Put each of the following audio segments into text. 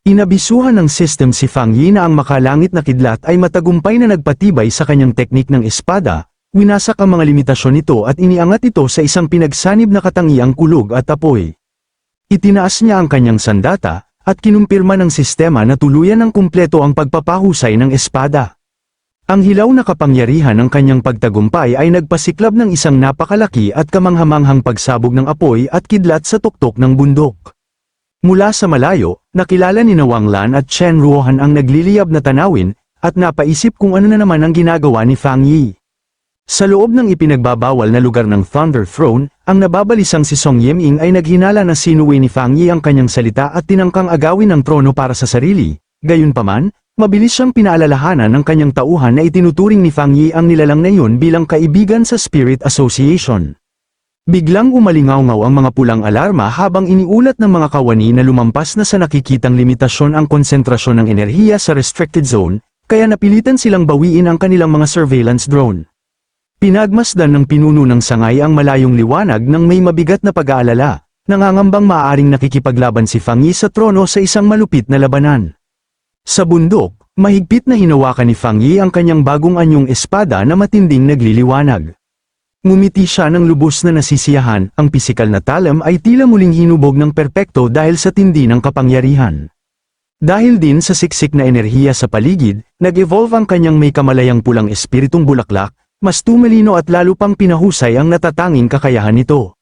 Inabisuhan ng system si Fang Yi na ang makalangit na kidlat ay matagumpay na nagpatibay sa kanyang teknik ng espada, winasak ang mga limitasyon nito at iniangat ito sa isang pinagsanib na katangiang kulog at apoy. Itinaas niya ang kanyang sandata, at kinumpirma ng sistema na tuluyan ng kumpleto ang pagpapahusay ng espada. Ang hilaw na kapangyarihan ng kanyang pagtagumpay ay nagpasiklab ng isang napakalaki at kamanghamanghang pagsabog ng apoy at kidlat sa tuktok ng bundok. Mula sa malayo, nakilala ni Wang Lan at Chen Ruohan ang nagliliyab na tanawin, at napaisip kung ano na naman ang ginagawa ni Fang Yi. Sa loob ng ipinagbabawal na lugar ng Thunder Throne, ang nababalisang si Song Yiming ay naghinala na sinuwi ni Fang Yi ang kanyang salita at tinangkang agawin ang trono para sa sarili. Gayunpaman, mabilis siyang pinaalalahanan ng kanyang tauhan na itinuturing ni Fang Yi ang nilalang na iyon bilang kaibigan sa Spirit Association. Biglang umalingaw-ngaw ang mga pulang alarma habang iniulat ng mga kawani na lumampas na sa nakikitang limitasyon ang konsentrasyon ng enerhiya sa restricted zone, kaya napilitan silang bawiin ang kanilang mga surveillance drone. Pinagmasdan ng pinuno ng sangay ang malayong liwanag ng may mabigat na pag-aalala, nangangambang maaaring nakikipaglaban si Fang Yi sa trono sa isang malupit na labanan. Sa bundok, mahigpit na hinawakan ni Fang Yi ang kanyang bagong anyong espada na matinding nagliliwanag. Ngumiti siya ng lubos na nasisiyahan, ang pisikal na talam ay tila muling hinubog ng perpekto dahil sa tindi ng kapangyarihan. Dahil din sa siksik na enerhiya sa paligid, nag-evolve ang kanyang may kamalayang pulang espiritong bulaklak, mas tumalino at lalo pang pinahusay ang natatanging kakayahan nito.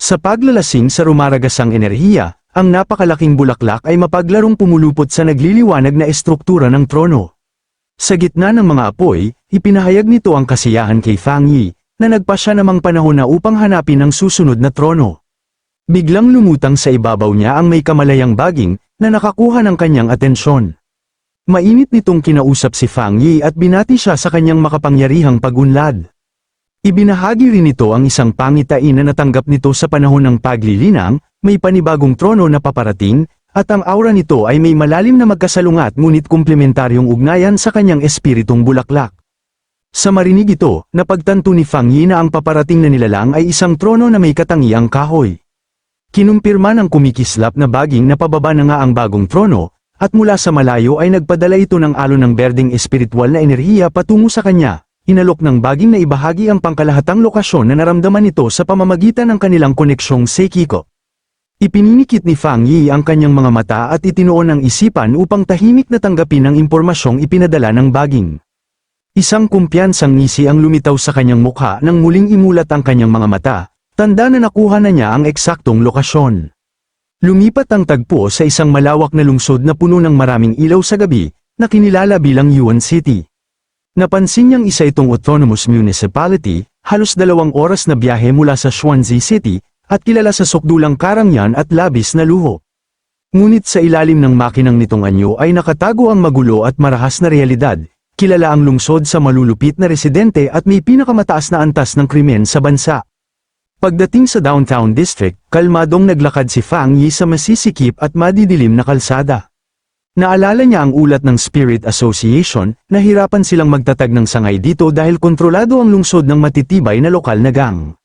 Sa paglalasing sa rumaragasang enerhiya, ang napakalaking bulaklak ay mapaglarong pumulupot sa nagliliwanag na estruktura ng trono. Sa gitna ng mga apoy, ipinahayag nito ang kasiyahan kay Fang Yi, na nagpasya namang panahon na upang hanapin ang susunod na trono. Biglang lumutang sa ibabaw niya ang may kamalayang baging, na nakakuha ng kanyang atensyon. Mainit nitong kinausap si Fang Yi at binati siya sa kanyang makapangyarihang pagunlad. Ibinahagi rin nito ang isang pangitain na natanggap nito sa panahon ng paglilinang, may panibagong trono na paparating, at ang aura nito ay may malalim na magkasalungat ngunit komplementaryong ugnayan sa kanyang espiritong bulaklak. Sa marinig ito, napagtanto ni Fang Yi na ang paparating na nilalang ay isang trono na may katangiang kahoy. Kinumpirma ng kumikislap na baging na pababa na nga ang bagong trono, at mula sa malayo ay nagpadala ito ng alon ng berdeng espiritual na enerhiya patungo sa kanya, inalok ng baging na ibahagi ang pangkalahatang lokasyon na naramdaman nito sa pamamagitan ng kanilang koneksyong Seikiko. Ipininikit ni Fang Yi ang kanyang mga mata at itinuon ang isipan upang tahimik na tanggapin ang impormasyong ipinadala ng baging. Isang kumpiyansang ngisi ang lumitaw sa kanyang mukha nang muling imulat ang kanyang mga mata, tanda na nakuha na niya ang eksaktong lokasyon. Lumipat ang tagpo sa isang malawak na lungsod na puno ng maraming ilaw sa gabi, na kinilala bilang Yuan City. Napansin niyang isa itong autonomous municipality, halos 2 oras na biyahe mula sa Xuanzi City, at kilala sa sukdulang karangyaan at labis na luho. Ngunit sa ilalim ng makinang nitong anyo ay nakatago ang magulo at marahas na realidad. Kilala ang lungsod sa malulupit na residente at may pinakamataas na antas ng krimen sa bansa. Pagdating sa downtown district, kalmadong naglakad si Fang Yi sa masisikip at madidilim na kalsada. Naalala niya ang ulat ng Spirit Association, na hirapan silang magtatag ng sangay dito dahil kontrolado ang lungsod ng matitibay na lokal na gang.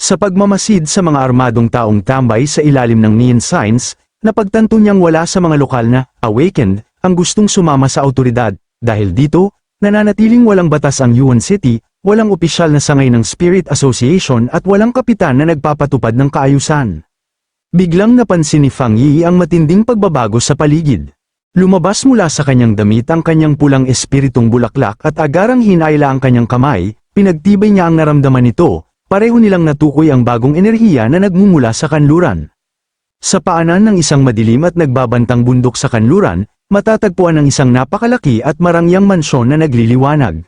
Sa pagmamasid sa mga armadong taong tambay sa ilalim ng neon signs, napagtanto niyang wala sa mga lokal na awakened ang gustong sumama sa awtoridad. Dahil dito, nananatiling walang batas ang Yuan City, walang opisyal na sangay ng Spirit Association at walang kapitan na nagpapatupad ng kaayusan. Biglang napansin ni Fang Yi ang matinding pagbabago sa paligid. Lumabas mula sa kanyang damit ang kanyang pulang espiritong bulaklak at agarang hinayla ang kanyang kamay, pinagtibay niya ang naramdaman nito, pareho nilang natukoy ang bagong enerhiya na nagmumula sa kanluran. Sa paanan ng isang madilim at nagbabantang bundok sa kanluran, matatagpuan ang isang napakalaki at marangyang mansyon na nagliliwanag.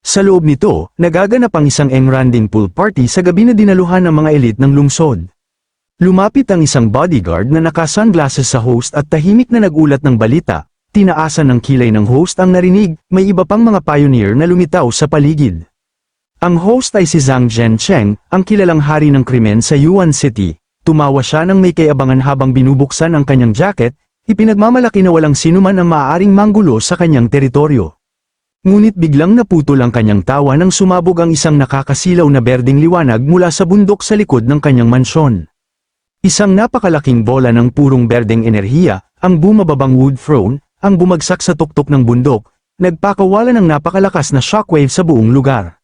Sa loob nito, nagaganap ang isang engranding pool party sa gabi na dinaluhan ng mga elite ng lungsod. Lumapit ang isang bodyguard na naka-sunglasses sa host at tahimik na nagulat ng balita, tinaasan ng kilay ng host ang narinig, may iba pang mga pioneer na lumitaw sa paligid. Ang host ay si Zhang Zhencheng, ang kilalang hari ng krimen sa Yuan City. Tumawa siya nang may kayabangan habang binubuksan ang kanyang jacket, ipinagmamalaki na walang sinuman ang maaaring manggulo sa kanyang teritoryo. Ngunit biglang naputol ang kanyang tawa nang sumabog ang isang nakakasilaw na berdeng liwanag mula sa bundok sa likod ng kanyang mansyon. Isang napakalaking bola ng purong berdeng enerhiya, ang bumababang wood throne, ang bumagsak sa tuktok ng bundok, nagpakawala ng napakalakas na shockwave sa buong lugar.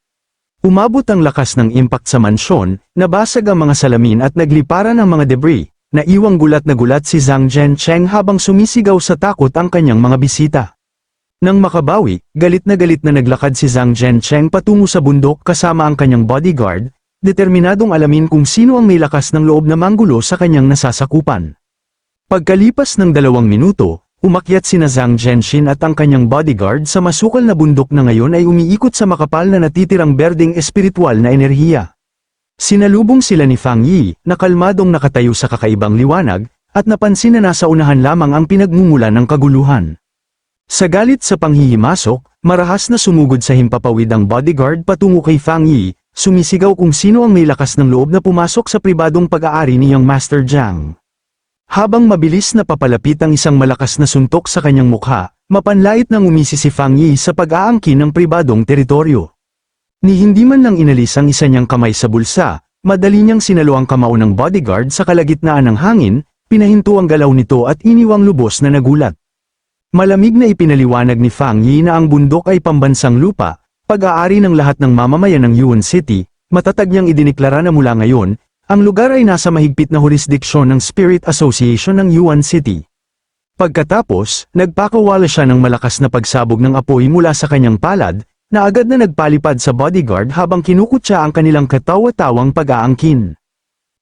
Umabot ang lakas ng impact sa mansyon, nabasag ang mga salamin at nagliparan ang mga debris, naiwang gulat na gulat si Zhang Zhencheng habang sumisigaw sa takot ang kanyang mga bisita. Nang makabawi, galit na naglakad si Zhang Zhencheng patungo sa bundok kasama ang kanyang bodyguard, determinadong alamin kung sino ang may lakas ng loob na manggulo sa kanyang nasasakupan. Pagkalipas ng 2 minuto, umakyat sina Zhang Zhenxin at ang kanyang bodyguard sa masukal na bundok na ngayon ay umiikot sa makapal na natitirang berdeng espiritual na enerhiya. Sinalubong sila ni Fang Yi, na kalmadong nakatayo sa kakaibang liwanag, at napansin na nasa unahan lamang ang pinagmumulan ng kaguluhan. Sa galit sa panghihimasok, marahas na sumugod sa himpapawid ang bodyguard patungo kay Fang Yi, sumisigaw kung sino ang may lakas ng loob na pumasok sa pribadong pag-aari niyang Master Jiang. Habang mabilis na papalapit ang isang malakas na suntok sa kanyang mukha, mapanlait nang umisi si Fang Yi sa pag-aangkin ng pribadong teritoryo. Ni hindi man lang inalis ang isa niyang kamay sa bulsa, madali niyang sinalo ang kamao ng bodyguard sa kalagitnaan ng hangin, pinahinto ang galaw nito at iniwang lubos na nagulat. Malamig na ipinaliwanag ni Fang Yi na ang bundok ay pambansang lupa, pag-aari ng lahat ng mamamayan ng Yuan City, matatag niyang idiniklara na mula ngayon, ang lugar ay nasa mahigpit na jurisdiksyon ng Spirit Association ng Yuan City. Pagkatapos, nagpakawala siya ng malakas na pagsabog ng apoy mula sa kanyang palad, na agad na nagpalipad sa bodyguard habang kinukutya ang kanilang katawa-tawang pag-aangkin.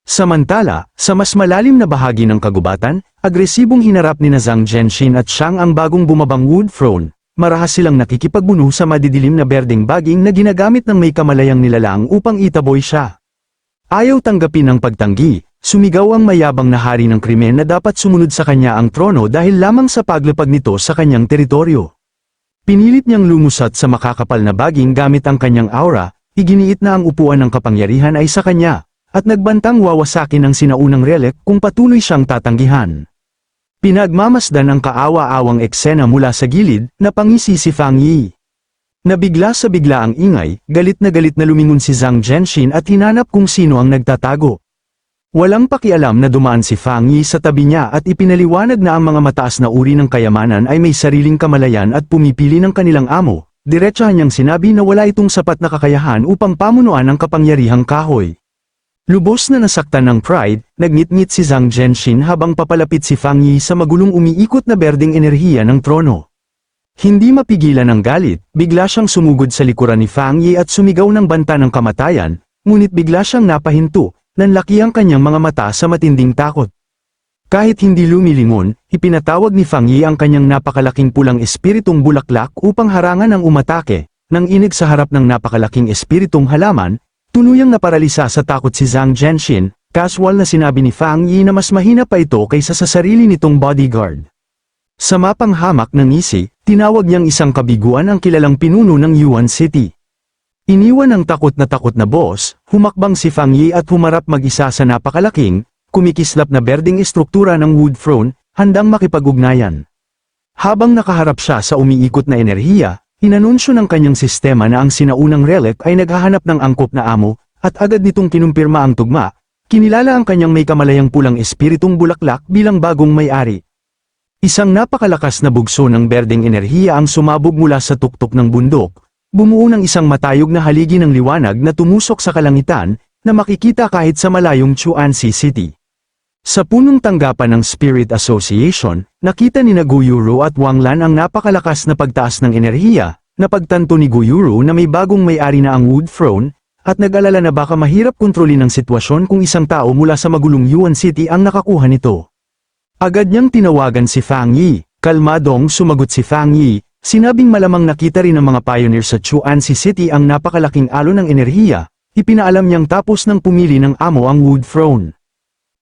Samantala, sa mas malalim na bahagi ng kagubatan, agresibong hinarap ni Zhang Zhenxin at Xiang ang bagong bumabang wood throne, marahas silang nakikipagbuno sa madidilim na berdeng baging na ginagamit ng may kamalayang nilalang upang itaboy siya. Ayaw tanggapin ang pagtanggi, sumigaw ang mayabang na hari ng krimen na dapat sumunod sa kanya ang trono dahil lamang sa paglapag nito sa kanyang teritoryo. Pinilit niyang lumusat sa makakapal na baging gamit ang kanyang aura, iginiit na ang upuan ng kapangyarihan ay sa kanya, at nagbantang wawasakin ang sinaunang relic kung patuloy siyang tatanggihan. Pinagmamasdan ang kaawa-awang eksena mula sa gilid, na pangisi si Fang Yi. Nabigla sa bigla ang ingay, galit na lumingon si Zhang Zhenxin at hinanap kung sino ang nagtatago. Walang pakialam na dumaan si Fang Yi sa tabi niya at ipinaliwanag na ang mga mataas na uri ng kayamanan ay may sariling kamalayan at pumipili ng kanilang amo. Diretsahan niyang sinabi na wala itong sapat na kakayahan upang pamunuan ang kapangyarihang kahoy. Lubos na nasaktan ng pride, nagngit-ngit si Zhang Zhenxin habang papalapit si Fang Yi sa magulong umiikot na berdeng enerhiya ng trono. Hindi mapigilan ng galit, bigla siyang sumugod sa likuran ni Fang Yi at sumigaw ng banta ng kamatayan, ngunit bigla siyang napahinto, nanlaki ang kanyang mga mata sa matinding takot. Kahit hindi lumilingon, ipinatawag ni Fang Yi ang kanyang napakalaking pulang espiritong bulaklak upang harangan ang umatake. Nang inig sa harap ng napakalaking espiritong halaman, tuluyang naparalisa sa takot si Zhang Zhenxin, casual na sinabi ni Fang Yi na mas mahina pa ito kaysa sa sarili nitong bodyguard. Sa mapanghamak ng ngisi, tinawag niyang isang kabiguan ang kilalang pinuno ng Yuan City. Iniwan ang takot na boss, humakbang si Fang Yi at humarap mag-isa sa napakalaking, kumikislap na berdeng estruktura ng wood throne, handang makipag-ugnayan. Habang nakaharap siya sa umiikot na enerhiya, inanunsyo ng kanyang sistema na ang sinaunang relic ay naghahanap ng angkop na amo, at agad nitong kinumpirma ang tugma, kinilala ang kanyang may kamalayang pulang espiritong bulaklak bilang bagong may-ari. Isang napakalakas na bugso ng berdeng enerhiya ang sumabog mula sa tuktok ng bundok, bumuo ng isang matayog na haligi ng liwanag na tumusok sa kalangitan, na makikita kahit sa malayong Chuanxi City. Sa punong tanggapan ng Spirit Association, nakita ni Guyuru at Wang Lan ang napakalakas na pagtaas ng enerhiya, napagtanto ni Guyuru na may bagong may-ari na ang wood throne, at nag-alala na baka mahirap kontrolin ang sitwasyon kung isang tao mula sa magulong Yuan City ang nakakuha nito. Agad niyang tinawagan si Fang Yi, kalmadong sumagot si Fang Yi, sinabing malamang nakita rin ng mga pioneer sa Chuanxi City ang napakalaking alon ng enerhiya, ipinaalam niyang tapos ng pumili ng amo ang wood throne.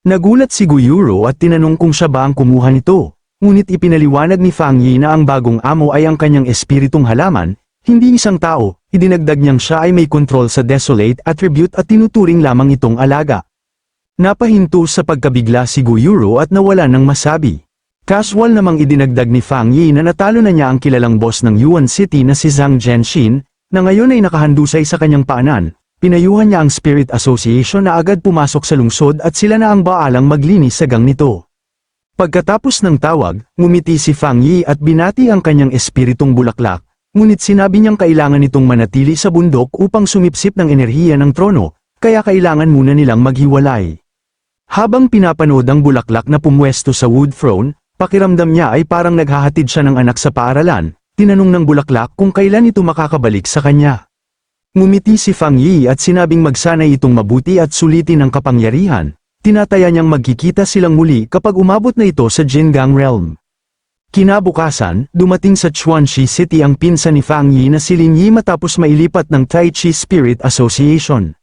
Nagulat si Guyuru at tinanong kung siya ba ang kumuha nito, ngunit ipinaliwanag ni Fang Yi na ang bagong amo ay ang kanyang espiritong halaman, hindi isang tao, idinagdag niyang siya ay may kontrol sa desolate attribute at tinuturing lamang itong alaga. Napahinto sa pagkabigla si Guyuru at nawala ng masabi. Casual namang idinagdag ni Fang Yi na natalo na niya ang kilalang boss ng Yuan City na si Zhang Zhenxin, na ngayon ay nakahandusay sa kanyang paanan, pinayuhan niya ang Spirit Association na agad pumasok sa lungsod at sila na ang baalang maglinis sa gang nito. Pagkatapos ng tawag, ngumiti si Fang Yi at binati ang kanyang espiritong bulaklak, ngunit sinabi niyang kailangan nitong manatili sa bundok upang sumipsip ng enerhiya ng trono, kaya kailangan muna nilang maghiwalay. Habang pinapanood ang bulaklak na pumwesto sa wood throne, pakiramdam niya ay parang naghahatid siya ng anak sa paaralan, tinanong ng bulaklak kung kailan ito makakabalik sa kanya. Ngumiti si Fang Yi at sinabing magsanay itong mabuti at sulitin ang kapangyarihan. Tinataya niyang magkikita silang muli kapag umabot na ito sa Jingang Realm. Kinabukasan, dumating sa Chuanxi City ang pinsan ni Fang Yi na si Lin Yi matapos mailipat ng Tai Chi Spirit Association.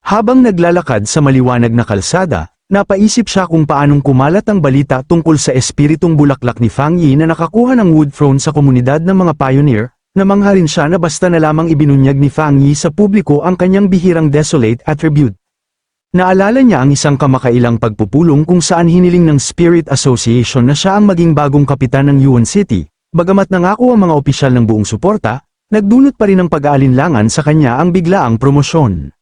Habang naglalakad sa maliwanag na kalsada, napaisip siya kung paanong kumalat ang balita tungkol sa espiritong bulaklak ni Fang Yi na nakakuha ng wood throne sa komunidad ng mga pioneer, namangha rin siya na basta na lamang ibinunyag ni Fang Yi sa publiko ang kanyang bihirang desolate attribute. Naalala niya ang isang kamakailang pagpupulong kung saan hiniling ng Spirit Association na siya ang maging bagong kapitan ng Yuan City, bagamat nangako ang mga opisyal ng buong suporta, nagdulot pa rin ng pag-aalinlangan sa kanya ang biglaang promosyon.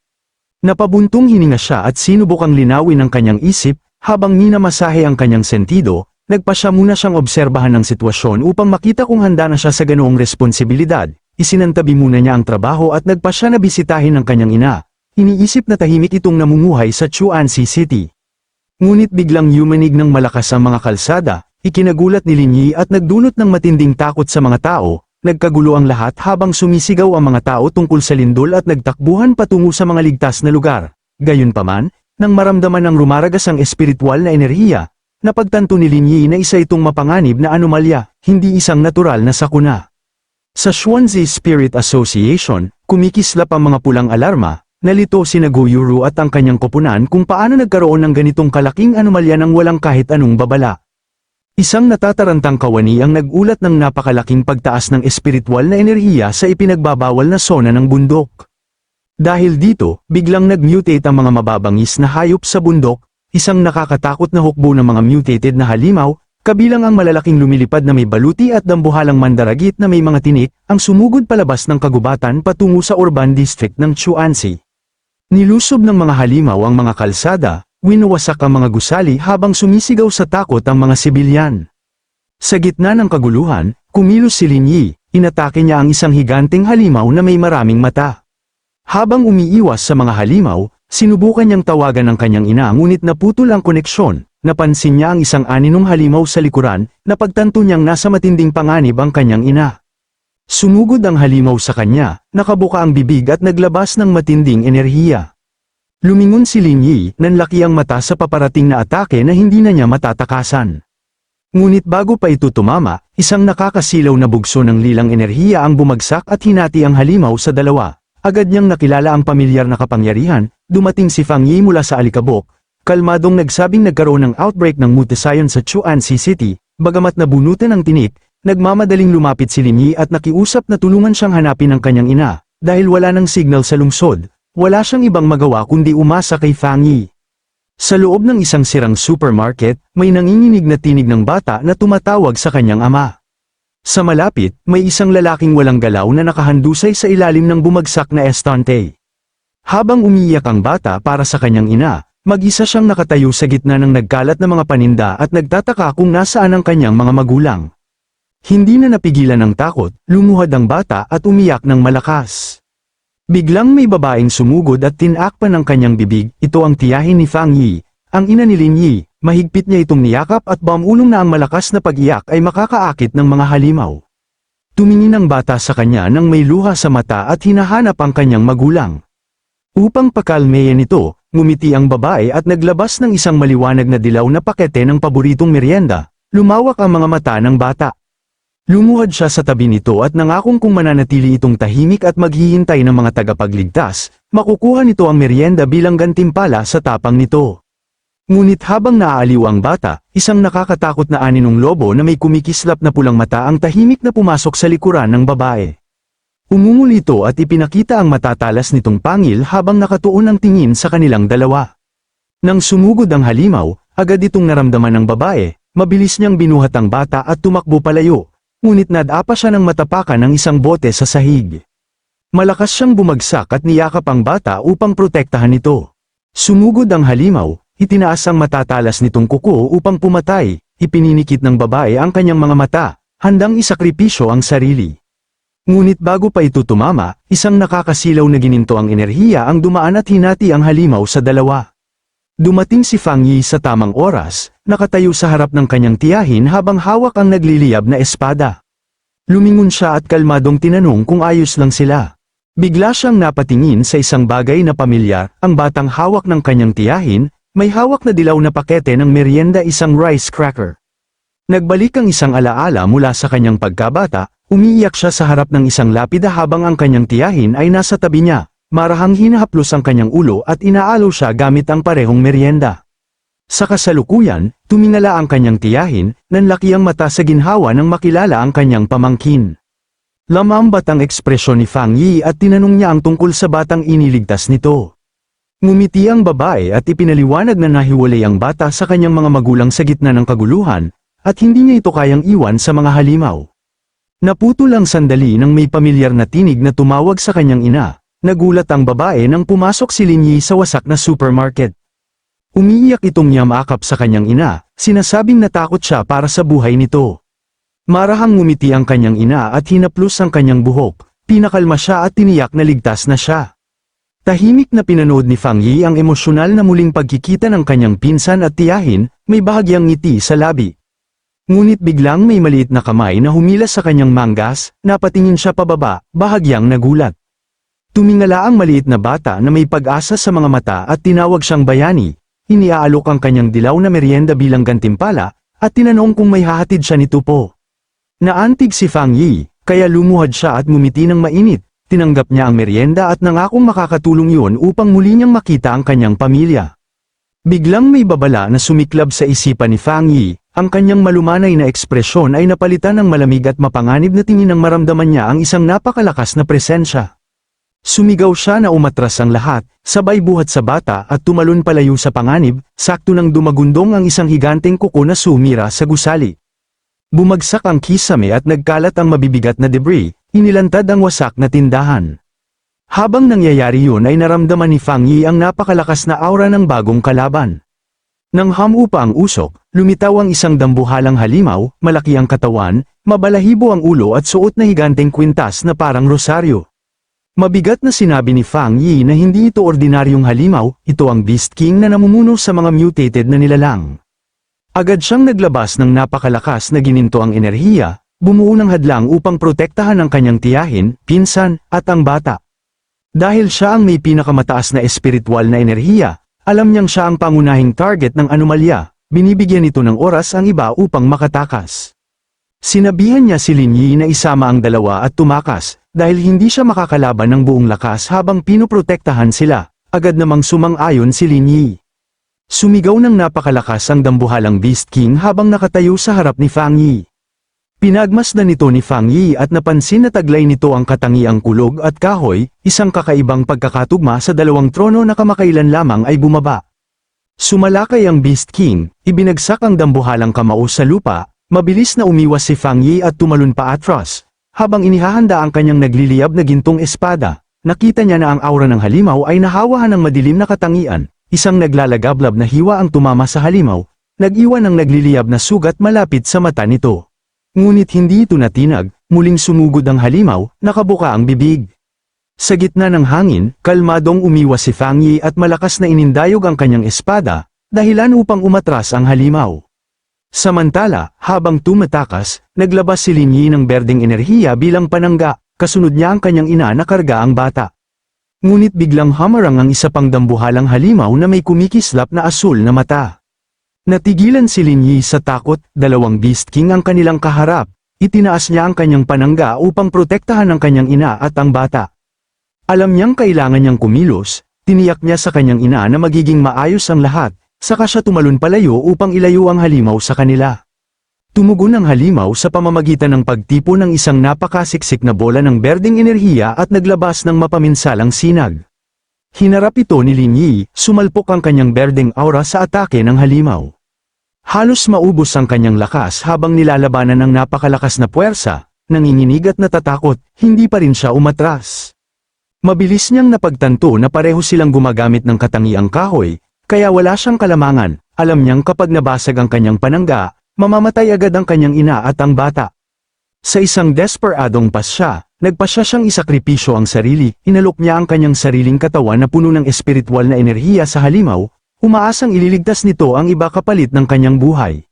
Napabuntong hininga siya at sinubukang linawin ang kanyang isip, habang minamasahe ang kanyang sentido, nagpa siya muna siyang obserbahan ng sitwasyon upang makita kung handa na siya sa ganoong responsibilidad, isinantabi muna niya ang trabaho at nagpa siya na bisitahin ang kanyang ina. Iniisip na tahimik itong namumuhay sa Chuanxi City. Ngunit biglang yumanig ng malakas ang mga kalsada, ikinagulat ni Lin Yi at nagdulot ng matinding takot sa mga tao, nagkagulo ang lahat habang sumisigaw ang mga tao tungkol sa lindol at nagtakbuhan patungo sa mga ligtas na lugar. Gayunpaman, nang maramdaman ng rumaragas ang espiritual na enerhiya, napagtanto ni Lin Yi na isa itong mapanganib na anomalya, hindi isang natural na sakuna. Sa Xuanzi Spirit Association, kumikislap ang mga pulang alarma. Nalito sina Go Yuru at ang kanyang koponan kung paano nagkaroon ng ganitong kalaking anomalya nang walang kahit anong babala. Isang natatarantang kawani ang nagulat ng napakalaking pagtaas ng espiritual na enerhiya sa ipinagbabawal na sona ng bundok. Dahil dito, biglang nag-mutate ang mga mababangis na hayop sa bundok, isang nakakatakot na hukbo ng mga mutated na halimaw, kabilang ang malalaking lumilipad na may baluti at dambuhalang mandaragit na may mga tinik, ang sumugod palabas ng kagubatan patungo sa urban district ng Chuanxi. Nilusob ng mga halimaw ang mga kalsada, winawasak ang mga gusali habang sumisigaw sa takot ang mga sibilyan. Sa gitna ng kaguluhan, kumilos si Lin Yi, inatake niya ang isang higanteng halimaw na may maraming mata. Habang umiiwas sa mga halimaw, sinubukan niyang tawagan ang kanyang ina ngunit naputol ang koneksyon, napansin niya ang isang aninong halimaw sa likuran, napagtanto niyang nasa matinding panganib ang kanyang ina. Sumugod ang halimaw sa kanya, nakabuka ang bibig at naglabas ng matinding enerhiya. Lumingon si Lin Yi, nanlaki ang mata sa paparating na atake na hindi na niya matatakasan. Ngunit bago pa ito tumama, isang nakakasilaw na bugso ng lilang enerhiya ang bumagsak at hinati ang halimaw sa dalawa. Agad niyang nakilala ang pamilyar na kapangyarihan, dumating si Fang Yi mula sa alikabok, kalmadong nagsabing nagkaroon ng outbreak ng mutasayon sa Chuanxi City, bagamat nabunutan ng tinik. Nagmamadaling lumapit si Lin Yi at nakiusap na tulungan siyang hanapin ang kanyang ina, dahil wala ng signal sa lungsod, wala siyang ibang magawa kundi umasa kay Fang Yi. Sa loob ng isang sirang supermarket, may nanginginig na tinig ng bata na tumatawag sa kanyang ama. Sa malapit, may isang lalaking walang galaw na nakahandusay sa ilalim ng bumagsak na estante. Habang umiiyak ang bata para sa kanyang ina, mag-isa siyang nakatayo sa gitna ng nagkalat na mga paninda at nagtataka kung nasaan ang kanyang mga magulang. Hindi na napigilan ng takot, lumuhad ang bata at umiyak ng malakas. Biglang may babaeng sumugod at tinakpan ng kanyang bibig, ito ang tiyahin ni Fang Yi, ang ina ni Lin Yi, mahigpit niya itong niyakap at bamulong na ang malakas na pag-iyak ay makakaakit ng mga halimaw. Tumingin ang bata sa kanya nang may luha sa mata at hinahanap ang kanyang magulang. Upang pakalmeyan ito, ngumiti ang babae at naglabas ng isang maliwanag na dilaw na pakete ng paboritong merienda, lumawak ang mga mata ng bata. Lumuhad siya sa tabi nito at nangakong kung mananatili itong tahimik at maghihintay ng mga tagapagligtas, makukuha nito ang merienda bilang gantimpala sa tapang nito. Ngunit habang naaaliw ang bata, isang nakakatakot na aninong lobo na may kumikislap na pulang mata ang tahimik na pumasok sa likuran ng babae. Umungol ito at ipinakita ang matatalas nitong pangil habang nakatuon ang tingin sa kanilang dalawa. Nang sumugod ang halimaw, agad itong naramdaman ng babae, mabilis niyang binuhat ang bata at tumakbo palayo. Ngunit nadapa siya ng matapakan ng isang bote sa sahig. Malakas siyang bumagsak at niyakap ang bata upang protektahan ito. Sumugod ang halimaw, itinaas ang matatalas nitong kuko upang pumatay, ipininikit ng babae ang kanyang mga mata, handang isakripisyo ang sarili. Ngunit bago pa ito tumama, isang nakakasilaw na gininto ang enerhiya ang dumaan at hinati ang halimaw sa dalawa. Dumating si Fang Yi sa tamang oras, nakatayo sa harap ng kanyang tiyahin habang hawak ang nagliliyab na espada. Lumingon siya at kalmadong tinanong kung ayos lang sila. Bigla siyang napatingin sa isang bagay na pamilyar, ang batang hawak ng kanyang tiyahin, may hawak na dilaw na pakete ng merienda, isang rice cracker. Nagbalik ang isang alaala mula sa kanyang pagkabata, umiiyak siya sa harap ng isang lapida habang ang kanyang tiyahin ay nasa tabi niya, marahang hinahaplos ang kanyang ulo at inaalo siya gamit ang parehong merienda. Sa kasalukuyan, tumingala ang kanyang tiyahin, nanlaki ang mata sa ginhawa nang makilala ang kanyang pamangkin. Lamambat ang ekspresyon ni Fang Yi at tinanong niya ang tungkol sa batang iniligtas nito. Ngumiti ang babae at ipinaliwanag na nahiwalay ang bata sa kanyang mga magulang sa gitna ng kaguluhan, at hindi niya ito kayang iwan sa mga halimaw. Naputol ang sandali nang may pamilyar na tinig na tumawag sa kanyang ina. Nagulat ang babae nang pumasok si Lin Yi sa wasak na supermarket. Umiiyak itong yamakap sa kanyang ina, sinasabing natakot siya para sa buhay nito. Marahang ngumiti ang kanyang ina at hinaplos ang kanyang buhok, pinakalma siya at tiniyak na ligtas na siya. Tahimik na pinanood ni Fang Yi ang emosyonal na muling pagkikita ng kanyang pinsan at tiyahin, may bahagyang ngiti sa labi. Ngunit biglang may maliit na kamay na humilas sa kanyang manggas, napatingin siya pababa, bahagyang nagulat. Tumingala ang maliit na bata na may pag-asa sa mga mata at tinawag siyang bayani, iniaalok ang kanyang dilaw na merienda bilang gantimpala, at tinanong kung may hahatid siya nito po. Naantig si Fang Yi, kaya lumuhad siya at ngumiti ng mainit, tinanggap niya ang merienda at nangakong makakatulong iyon upang muli niyang makita ang kanyang pamilya. Biglang may babala na sumiklab sa isipan ni Fang Yi, ang kanyang malumanay na ekspresyon ay napalitan ng malamig at mapanganib na tingin nang maramdaman niya ang isang napakalakas na presensya. Sumigaw siya na umatras ang lahat, sabay buhat sa bata at tumalon palayo sa panganib, sakto nang dumagundong ang isang higanteng kuko na sumira sa gusali. Bumagsak ang kisame at nagkalat ang mabibigat na debris, inilantad ang wasak na tindahan. Habang nangyayari yun ay naramdaman ni Fang Yi ang napakalakas na aura ng bagong kalaban. Nang hamupa ang usok, lumitaw ang isang dambuhalang halimaw, malaki ang katawan, mabalahibo ang ulo at suot na higanteng kwintas na parang rosaryo. Mabigat na sinabi ni Fang Yi na hindi ito ordinaryong halimaw, ito ang Beast King na namumuno sa mga mutated na nilalang. Agad siyang naglabas ng napakalakas na gininto ang enerhiya, bumuo ng hadlang upang protektahan ang kanyang tiyahin, pinsan, at ang bata. Dahil siya ang may pinakamataas na espiritual na enerhiya, alam niyang siya ang pangunahing target ng anomalya, binibigyan nito ng oras ang iba upang makatakas. Sinabihan niya si Lin Yi na isama ang dalawa at tumakas, dahil hindi siya makakalaban ng buong lakas habang pinoprotektahan sila, agad namang sumang-ayon si Lin Yi. Sumigaw ng napakalakas ang dambuhalang Beast King habang nakatayo sa harap ni Fang Yi. Pinagmasdan nito ni Fang Yi at napansin na taglay nito ang katangiang kulog at kahoy, isang kakaibang pagkakatugma sa dalawang trono na kamakailan lamang ay bumaba. Sumalakay ang Beast King, ibinagsak ang dambuhalang kamao sa lupa, mabilis na umiwas si Fang Yi at tumalon pa atras. Habang inihahanda ang kanyang nagliliyab na gintong espada, nakita niya na ang aura ng halimaw ay nahawahan ng madilim na katangian. Isang naglalagablab na hiwa ang tumama sa halimaw, nag-iwan ng nagliliyab na sugat malapit sa mata nito. Ngunit hindi ito natinag, muling sumugod ang halimaw, nakabuka ang bibig. Sa gitna ng hangin, kalmadong umiwas si Fang Yi at malakas na inindayog ang kanyang espada, dahilan upang umatras ang halimaw. Samantala, habang tumatakas, naglabas si Lin Yi ng berdeng enerhiya bilang panangga, kasunod niya ang kanyang ina na karga ang bata. Ngunit biglang hamarang ang isa pang dambuhalang halimaw na may kumikislap na asul na mata. Natigilan si Lin Yi sa takot, dalawang Beast King ang kanilang kaharap, itinaas niya ang kanyang panangga upang protektahan ang kanyang ina at ang bata. Alam niyang kailangan niyang kumilos, tiniyak niya sa kanyang ina na magiging maayos ang lahat, saka siya tumalon palayo upang ilayo ang halimaw sa kanila. Tumugon ang halimaw sa pamamagitan ng pagtipo ng isang napakasiksik na bola ng berdeng enerhiya at naglabas ng mapaminsalang sinag. Hinarap ito ni Lin Yi, sumalpok ang kanyang berdeng aura sa atake ng halimaw. Halos maubos ang kanyang lakas habang nilalabanan ng napakalakas na puwersa, nanginginig at natatakot, hindi pa rin siya umatras. Mabilis niyang napagtanto na pareho silang gumagamit ng katangiang kahoy, kaya wala siyang kalamangan. Alam niyang kapag nabasag ang kanyang panangga, mamamatay agad ang kanyang ina at ang bata. Sa isang desperadong pasya, nagpasya siyang isakripisyo ang sarili, inalok niya ang kanyang sariling katawan na puno ng espiritual na enerhiya sa halimaw, umaasang ililigtas nito ang iba kapalit ng kanyang buhay.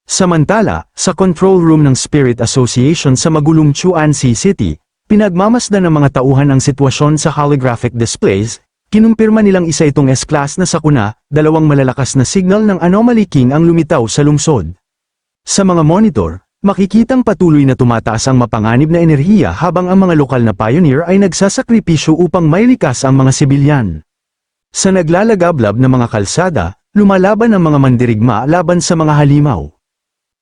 Samantala, sa control room ng Spirit Association sa magulong Chuanxi City, pinagmamasdan ng mga tauhan ang sitwasyon sa holographic displays, kinumpirma nilang isa itong S-class na sakuna, dalawang malalakas na signal ng anomaly king ang lumitaw sa lungsod. Sa mga monitor, makikitang patuloy na tumataas ang mapanganib na enerhiya habang ang mga lokal na pioneer ay nagsasakripisyo upang mailikas ang mga sibilyan. Sa naglalagablab na mga kalsada, lumalaban ang mga mandirigma laban sa mga halimaw.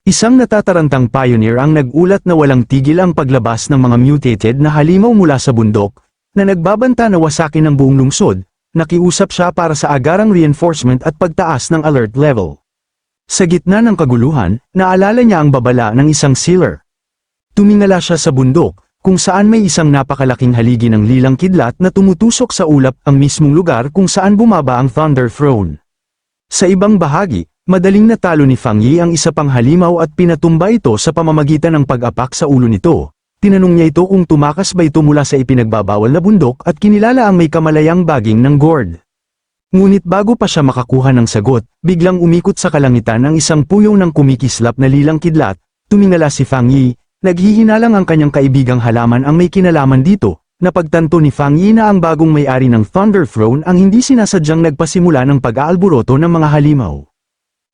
Isang natatarantang pioneer ang nagulat na walang tigil ang paglabas ng mga mutated na halimaw mula sa bundok, na nagbabanta na wasakin ang buong lungsod. Nakiusap siya para sa agarang reinforcement at pagtaas ng alert level. Sa gitna ng kaguluhan, naalala niya ang babala ng isang sealer. Tumingala siya sa bundok, kung saan may isang napakalaking haligi ng lilang kidlat na tumutusok sa ulap, ang mismong lugar kung saan bumaba ang Thunder Throne. Sa ibang bahagi, madaling natalo ni Fang Yi ang isa pang halimaw at pinatumba ito sa pamamagitan ng pag-apak sa ulo nito. Tinanong niya ito kung tumakas ba ito mula sa ipinagbabawal na bundok at kinilala ang may kamalayang baging ng gourd. Ngunit bago pa siya makakuha ng sagot, biglang umikot sa kalangitan ang isang puyaw ng kumikislap na lilang kidlat. Tumingala si Fang Yi, naghihinalang ang kanyang kaibigang halaman ang may kinalaman dito. Napagtanto ni Fang Yi na ang bagong may-ari ng Thunder Throne ang hindi sinasadyang nagpasimula ng pag-aalburoto ng mga halimaw.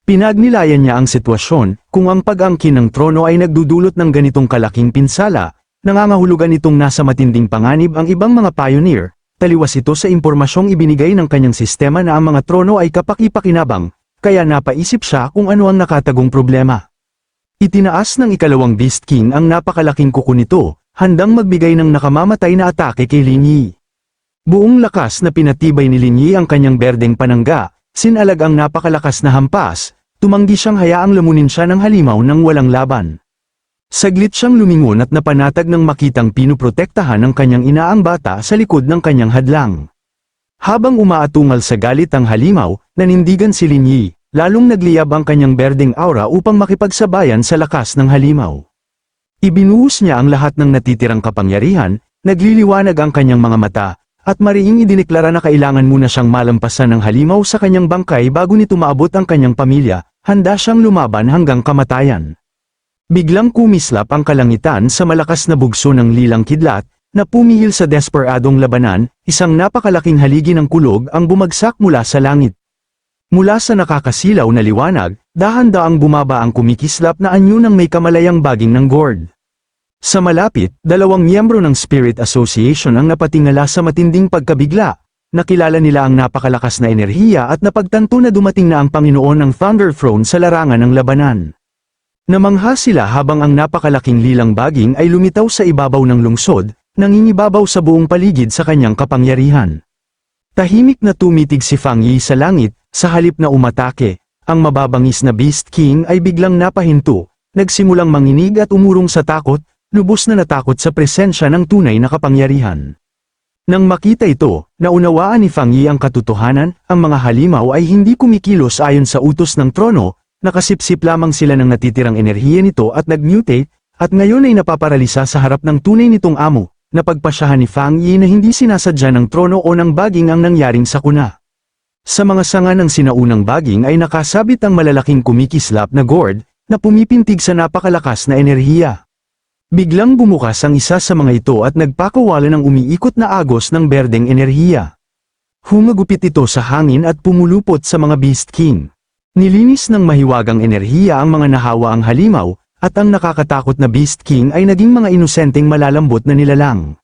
Pinagnilayan niya ang sitwasyon, kung ang pag-angkin ng trono ay nagdudulot ng ganitong kalaking pinsala, nangangahulugan itong nasa matinding panganib ang ibang mga pioneer, taliwas ito sa impormasyong ibinigay ng kanyang sistema na ang mga trono ay kapaki-pakinabang, kaya napaisip siya kung ano ang nakatagong problema. Itinaas ng ikalawang Beast King ang napakalaking kuko nito, handang magbigay ng nakamamatay na atake kay Lin Yi. Buong lakas na pinatibay ni Lin Yi ang kanyang berdeng panangga, sinalag ang napakalakas na hampas, tumanggi siyang hayaang lamunin siya ng halimaw nang walang laban. Saglit siyang lumingon at napanatag ng makitang pinuprotektahan ng kanyang ina ang bata sa likod ng kanyang hadlang. Habang umaatungal sa galit ang halimaw, nanindigan si Lin Yi, lalong nagliyab ang kanyang berdeng aura upang makipagsabayan sa lakas ng halimaw. Ibinuhos niya ang lahat ng natitirang kapangyarihan, nagliliwanag ang kanyang mga mata, at mariing idineklara na kailangan muna siyang malampasan ng halimaw sa kanyang bangkay bago nito maabot ang kanyang pamilya, handa siyang lumaban hanggang kamatayan. Biglang kumislap ang kalangitan sa malakas na bugso ng lilang kidlat, na pumihil sa desperadong labanan, isang napakalaking haligi ng kulog ang bumagsak mula sa langit. Mula sa nakakasilaw na liwanag, dahan-daang bumaba ang kumikislap na anyo ng may kamalayang baging ng gourd. Sa malapit, dalawang miyembro ng Spirit Association ang napatingala sa matinding pagkabigla. Nakilala nila ang napakalakas na enerhiya at napagtanto na dumating na ang Panginoon ng Thunder Throne sa larangan ng labanan. Namangha sila habang ang napakalaking lilang baging ay lumitaw sa ibabaw ng lungsod, nangingibabaw sa buong paligid sa kanyang kapangyarihan. Tahimik na tumitig si Fang Yi sa langit, sa halip na umatake, ang mababangis na Beast King ay biglang napahinto, nagsimulang manginig at umurong sa takot, lubos na natakot sa presensya ng tunay na kapangyarihan. Nang makita ito, naunawaan ni Fang Yi ang katotohanan, ang mga halimaw ay hindi kumikilos ayon sa utos ng trono, nakasipsip lamang sila ng natitirang enerhiya nito at nag-mutate, at ngayon ay napaparalisa sa harap ng tunay nitong amo. Napagpasyahan ni Fang Yi na hindi sinasadya ng trono o ng baging ang nangyaring sakuna. Sa mga sanga ng sinaunang baging ay nakasabit ang malalaking kumikislap na gourd, na pumipintig sa napakalakas na enerhiya. Biglang bumukas ang isa sa mga ito at nagpakawala ng umiikot na agos ng berdeng enerhiya. Humagupit ito sa hangin at pumulupot sa mga Beast King. Nilinis ng mahiwagang enerhiya ang mga nahawa ang halimaw, at ang nakakatakot na Beast King ay naging mga inosenteng malalambot na nilalang.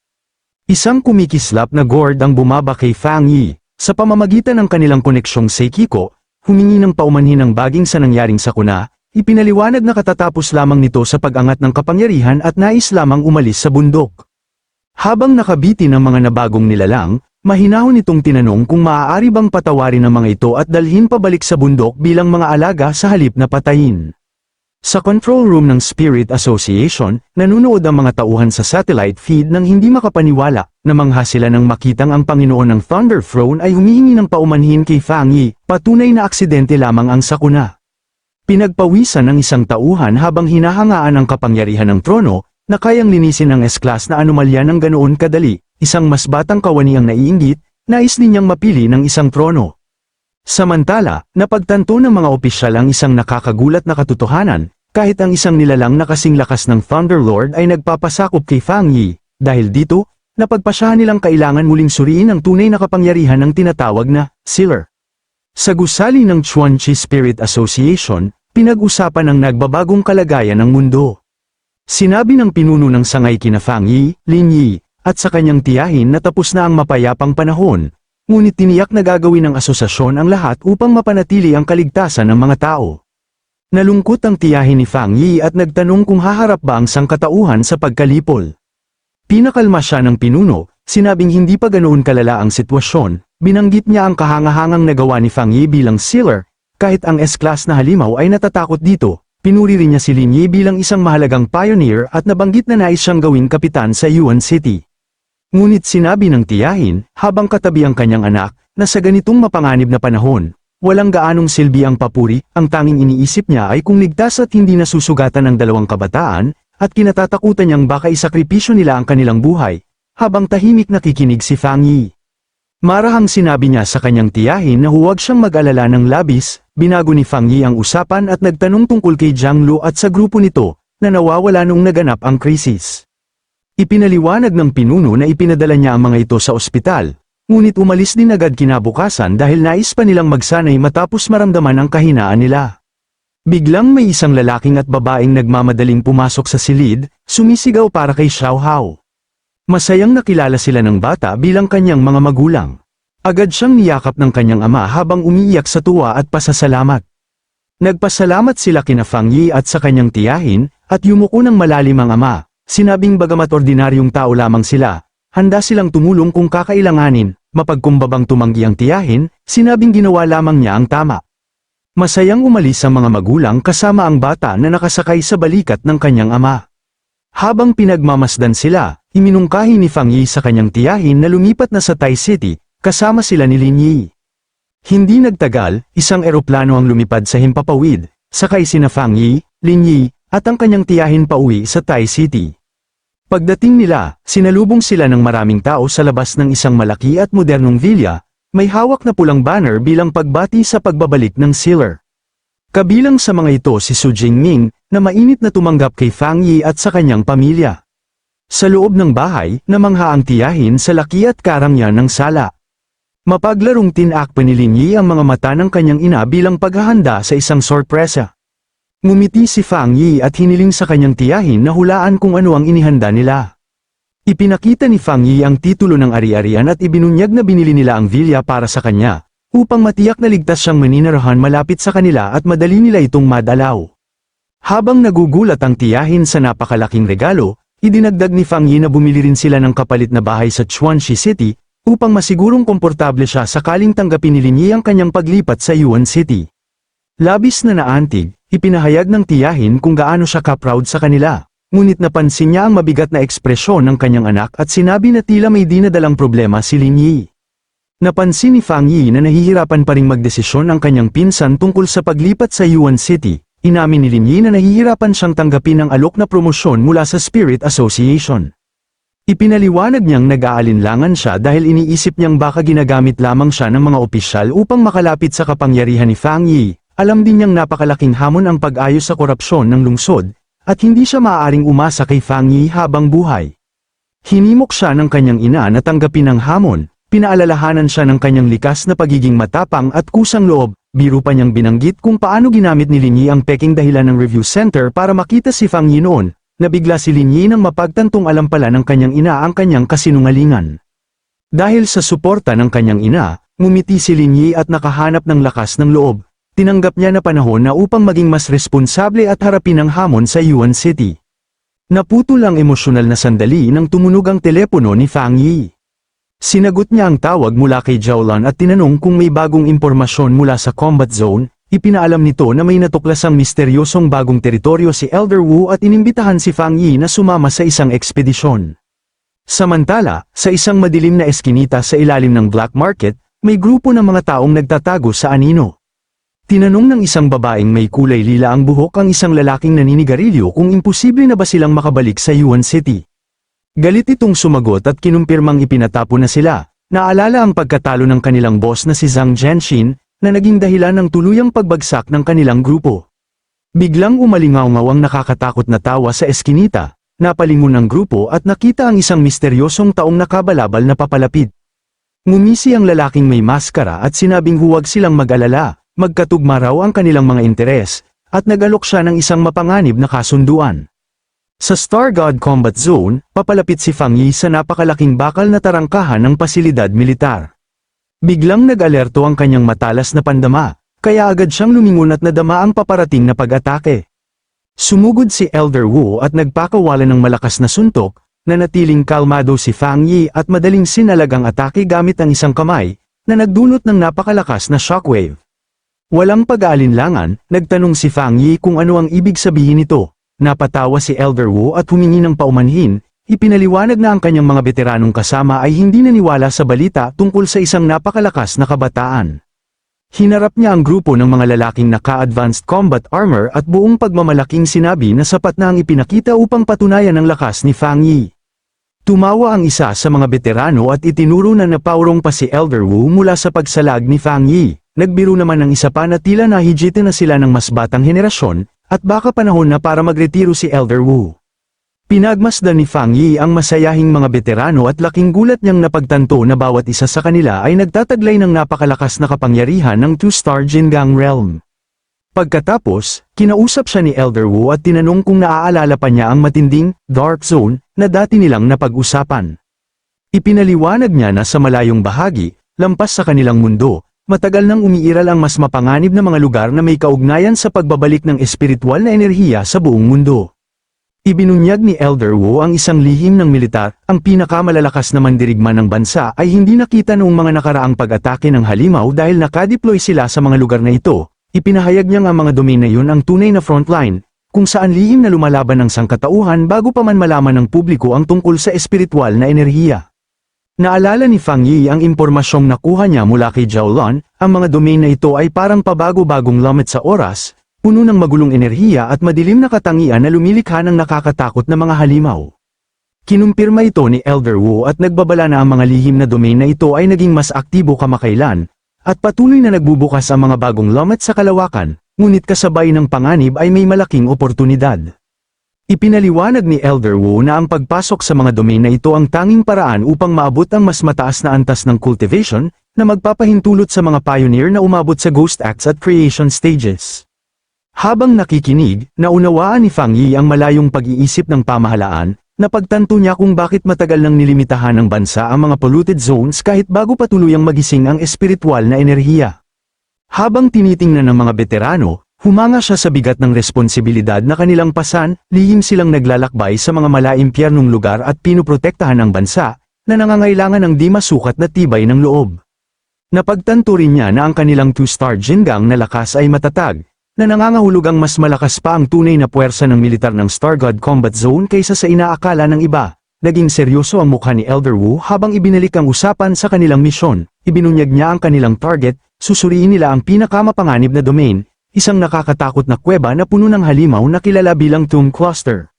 Isang kumikislap na gourd ang bumaba kay Fang Yi, sa pamamagitan ng kanilang koneksyong Seikiko, humingi ng paumanhin ng baging sa nangyaring sakuna. Ipinaliwanag na katatapos lamang nito sa pag-angat ng kapangyarihan at nais lamang umalis sa bundok. Habang nakabiti ng mga nabagong nilalang, mahinahon itong tinanong kung maaari bang patawarin ang mga ito at dalhin pabalik sa bundok bilang mga alaga sa halip na patayin. Sa control room ng Spirit Association, nanunood ang mga tauhan sa satellite feed nang hindi makapaniwala, Namangha sila nang makitang ang Panginoon ng Thunder Throne ay humihingi ng paumanhin kay Fang Yi, patunay na aksidente lamang ang sakuna. Pinagpawisan ng isang tauhan habang hinahangaan ang kapangyarihan ng trono, na kayang linisin ang S-class na anomalya ng ganoon kadali, isang mas batang kawani ang naiinggit, nais ninyang mapili ng isang trono. Samantala, napagtanto ng mga opisyal ang isang nakakagulat na katotohanan, kahit ang isang nilalang na kasing lakas ng Thunder Lord ay nagpapasakop kay Fang Yi, dahil dito, napagpasyahan nilang kailangan muling suriin ang tunay na kapangyarihan ng tinatawag na Sealer. Sa gusali ng Chuanchi Spirit Association, pinag-usapan ang nagbabagong kalagayan ng mundo. Sinabi ng pinuno ng sangay kina Fang Yi, Lin Yi, at sa kanyang tiyahin na tapos na ang mapayapang panahon, ngunit tiniyak na gagawin ng asosasyon ang lahat upang mapanatili ang kaligtasan ng mga tao. Nalungkot ang tiyahin ni Fang Yi at nagtanong kung haharap ba ang sangkatauhan sa pagkalipol. Pinakalma siya ng pinuno, sinabing hindi pa ganoon kalala ang sitwasyon, binanggit niya ang kahangahangang nagawa ni Fang Yi bilang sealer, kahit ang S-class na halimaw ay natatakot dito, pinuri rin niya si Lin Yi bilang isang mahalagang pioneer at nabanggit na nais siyang gawing kapitan sa Yuan City. Ngunit sinabi ng tiyahin, habang katabi ang kanyang anak, na sa ganitong mapanganib na panahon, walang gaanong silbi ang papuri, ang tanging iniisip niya ay kung ligtas at hindi nasusugatan ng dalawang kabataan, at kinatatakutan niyang baka isakripisyo nila ang kanilang buhay, habang tahimik nakikinig si Fang Yi. Marahang sinabi niya sa kanyang tiyahin na huwag siyang mag-alala ng labis, binago ni Fang Yi ang usapan at nagtanong tungkol kay Jiang Lu at sa grupo nito, na nawawala noong naganap ang krisis. Ipinaliwanag ng pinuno na ipinadala niya ang mga ito sa ospital, ngunit umalis din agad kinabukasan dahil nais pa nilang magsanay matapos maramdaman ang kahinaan nila. Biglang may isang lalaking at babaeng nagmamadaling pumasok sa silid, sumisigaw para kay Xiao Hao. Masayang nakilala sila ng bata bilang kanyang mga magulang. Agad siyang niyakap ng kanyang ama habang umiiyak sa tuwa at pasasalamat. Nagpasalamat sila kina Fang Yi at sa kanyang tiyahin, at yumuko ng malalim ang ama, sinabing bagamat ordinaryong tao lamang sila, handa silang tumulong kung kakailanganin, mapagkumbabang tumanggi ang tiyahin, sinabing ginawa lamang niya ang tama. Masayang umalis ang mga magulang kasama ang bata na nakasakay sa balikat ng kanyang ama. Habang pinagmamasdan sila, iminungkahi ni Fang Yi sa kanyang tiyahin na lumipat na sa Tai City, kasama sila ni Lin Yi. Hindi nagtagal, isang eroplano ang lumipad sa himpapawid, sakay sina Fang Yi, Lin Yi, at ang kanyang tiyahin pauwi sa Tai City. Pagdating nila, sinalubong sila ng maraming tao sa labas ng isang malaki at modernong villa, may hawak na pulang banner bilang pagbati sa pagbabalik ng sealer. Kabilang sa mga ito si Su Jingming, na mainit na tumanggap kay Fang Yi at sa kanyang pamilya. Sa loob ng bahay, namangha ang tiyahin sa laki at karangyan ng sala. Mapaglarong tinakpan ni Lin Yi ang mga mata ng kanyang ina bilang paghahanda sa isang sorpresa. Ngumiti si Fang Yi at hiniling sa kanyang tiyahin na hulaan kung ano ang inihanda nila. Ipinakita ni Fang Yi ang titulo ng ari-arian at ibinunyag na binili nila ang villa para sa kanya, upang matiyak na ligtas siyang maninirahan malapit sa kanila at madali nila itong madalaw. Habang nagugulat ang tiyahin sa napakalaking regalo, idinagdag ni Fang Yi na bumili rin sila ng kapalit na bahay sa Chuanchi City, upang masigurong komportable siya sakaling tanggapin ni Lin Yi ang kanyang paglipat sa Yuan City. Labis na naantig, ipinahayag ng tiyahin kung gaano siya ka-proud sa kanila. Ngunit napansin niya ang mabigat na ekspresyon ng kanyang anak at sinabi na tila may dinadalang problema si Lin Yi. Napansin ni Fang Yi na nahihirapan pa ring magdesisyon ang kanyang pinsan tungkol sa paglipat sa Yuan City. Inamin ni Lin Yi na nahihirapan siyang tanggapin ang alok na promosyon mula sa Spirit Association. Ipinaliwanag niyang nag-aalinlangan siya dahil iniisip niyang baka ginagamit lamang siya ng mga opisyal upang makalapit sa kapangyarihan ni Fang Yi. Alam din niyang napakalaking hamon ang pag-ayos sa korupsyon ng lungsod, at hindi siya maaaring umasa kay Fang Yi habang buhay. Hinimok siya ng kanyang ina na tanggapin ang hamon, pinaalalahanan siya ng kanyang likas na pagiging matapang at kusang loob, biro pa niyang binanggit kung paano ginamit ni Lin Yi ang peking dahilan ng review center para makita si Fang Yi noon, nabigla si Lin Yi nang mapagtantong alam pala ng kanyang ina ang kanyang kasinungalingan. Dahil sa suporta ng kanyang ina, ngumiti si Lin Yi at nakahanap ng lakas ng loob. Tinanggap niya na panahon na upang maging mas responsable at harapin ang hamon sa Yuan City. Naputol ang emosyonal na sandali nang tumunog ang telepono ni Fang Yi. Sinagot niya ang tawag mula kay Jiaolan at tinanong kung may bagong impormasyon mula sa combat zone. Ipinaalam nito na may natuklasang misteryosong bagong teritoryo si Elder Wu at inimbitahan si Fang Yi na sumama sa isang ekspedisyon. Samantala, sa isang madilim na eskinita sa ilalim ng black market, may grupo ng mga taong nagtatago sa anino. Tinanong ng isang babaeng may kulay lila ang buhok ang isang lalaking naninigarilyo kung imposible na ba silang makabalik sa Yuan City. Galit itong sumagot at kinumpirmang ipinatapo na sila. Naalala ang pagkatalo ng kanilang boss na si Zhang Jianxin, na naging dahilan ng tuluyang pagbagsak ng kanilang grupo. Biglang umalingaw-ngaw ang nakakatakot na tawa sa eskinita, napalingon ang grupo at nakita ang isang misteryosong taong nakabalabal na papalapit. Ngumisi ang lalaking may maskara at sinabing huwag silang mag-alala, magkatugma raw ang kanilang mga interes, at nag-alok siya ng isang mapanganib na kasunduan. Sa Star God Combat Zone, papalapit si Fang Yi sa napakalaking bakal na tarangkahan ng pasilidad militar. Biglang nag-alerto ang kanyang matalas na pandama, kaya agad siyang lumingon at nadama ang paparating na pag-atake. Sumugod si Elder Wu at nagpakawalan ng malakas na suntok, nanatiling kalmado si Fang Yi at madaling sinalag ang atake gamit ang isang kamay, na nagdulot ng napakalakas na shockwave. Walang pag-aalinlangan, nagtanong si Fang Yi kung ano ang ibig sabihin nito. Napatawa si Elder Wu at humingi ng paumanhin, ipinaliwanag na ang kanyang mga veteranong kasama ay hindi naniwala sa balita tungkol sa isang napakalakas na kabataan. Hinarap niya ang grupo ng mga lalaking naka-advanced combat armor at buong pagmamalaking sinabi na sapat na ang ipinakita upang patunayan ang lakas ni Fang Yi. Tumawa ang isa sa mga veterano at itinuro na napaurong pa si Elder Wu mula sa pagsalag ni Fang Yi. Nagbiro naman ng isa pa na tila nahijitin na sila ng mas batang henerasyon, at baka panahon na para magretiro si Elder Wu. Pinagmasdan ni Fang Yi ang masayahing mga veterano at laking gulat niyang napagtanto na bawat isa sa kanila ay nagtataglay ng napakalakas na kapangyarihan ng 2-star Jingang Realm. Pagkatapos, kinausap siya ni Elder Wu at tinanong kung naaalala pa niya ang matinding Dark Zone na dati nilang napag-usapan. Ipinaliwanag niya na sa malayong bahagi, lampas sa kanilang mundo, matagal nang umiiral ang mas mapanganib na mga lugar na may kaugnayan sa pagbabalik ng espiritual na enerhiya sa buong mundo. Ibinunyag ni Elder Wu ang isang lihim ng militar, ang pinakamalalakas na mandirigma ng bansa ay hindi nakita noong mga nakaraang pag-atake ng halimaw dahil nakadeploy sila sa mga lugar na ito. Ipinahayag niya ang mga domain na yun ang tunay na frontline, kung saan lihim na lumalaban ng sangkatauhan bago pa man malaman ng publiko ang tungkol sa espiritual na enerhiya. Naalala ni Fang Yi ang impormasyong nakuha niya mula kay Zhao Lan, ang mga domain na ito ay parang pabago-bagong lamit sa oras, puno ng magulong enerhiya at madilim na katangian na lumilikha ng nakakatakot na mga halimaw. Kinumpirma ito ni Elder Wu at nagbabala na ang mga lihim na domain na ito ay naging mas aktibo kamakailan, at patuloy na nagbubukas ang mga bagong lamit sa kalawakan, ngunit kasabay ng panganib ay may malaking oportunidad. Ipinaliwanag ni Elder Wu na ang pagpasok sa mga domain na ito ang tanging paraan upang maabot ang mas mataas na antas ng cultivation, na magpapahintulot sa mga pioneer na umabot sa Ghost Acts at Creation stages. Habang nakikinig, naunawaan ni Fang Yi ang malayong pag-iisip ng pamahalaan, napagtanto niya kung bakit matagal nang nilimitahan ng bansa ang mga polluted zones kahit bago pa tuluyang magising ang espiritual na enerhiya. Habang tinitingnan ng mga veterano, humanga siya sa bigat ng responsibilidad na kanilang pasan, lihim silang naglalakbay sa mga malaimpyernong lugar at pinuprotektahan ang bansa, na nangangailangan ng di masukat na tibay ng loob. Napagtanto rin niya na ang kanilang 2-star Jingang na lakas ay matatag, na nangangahulugang mas malakas pa ang tunay na puwersa ng militar ng Star God Combat Zone kaysa sa inaakala ng iba. Naging seryoso ang mukha ni Elder Wu habang ibinalik ang usapan sa kanilang misyon. Ibinunyag niya ang kanilang target, susuriin nila ang pinakamapanganib na domain, isang nakakatakot na kuweba na puno ng halimaw na kilala bilang Tomb Cluster.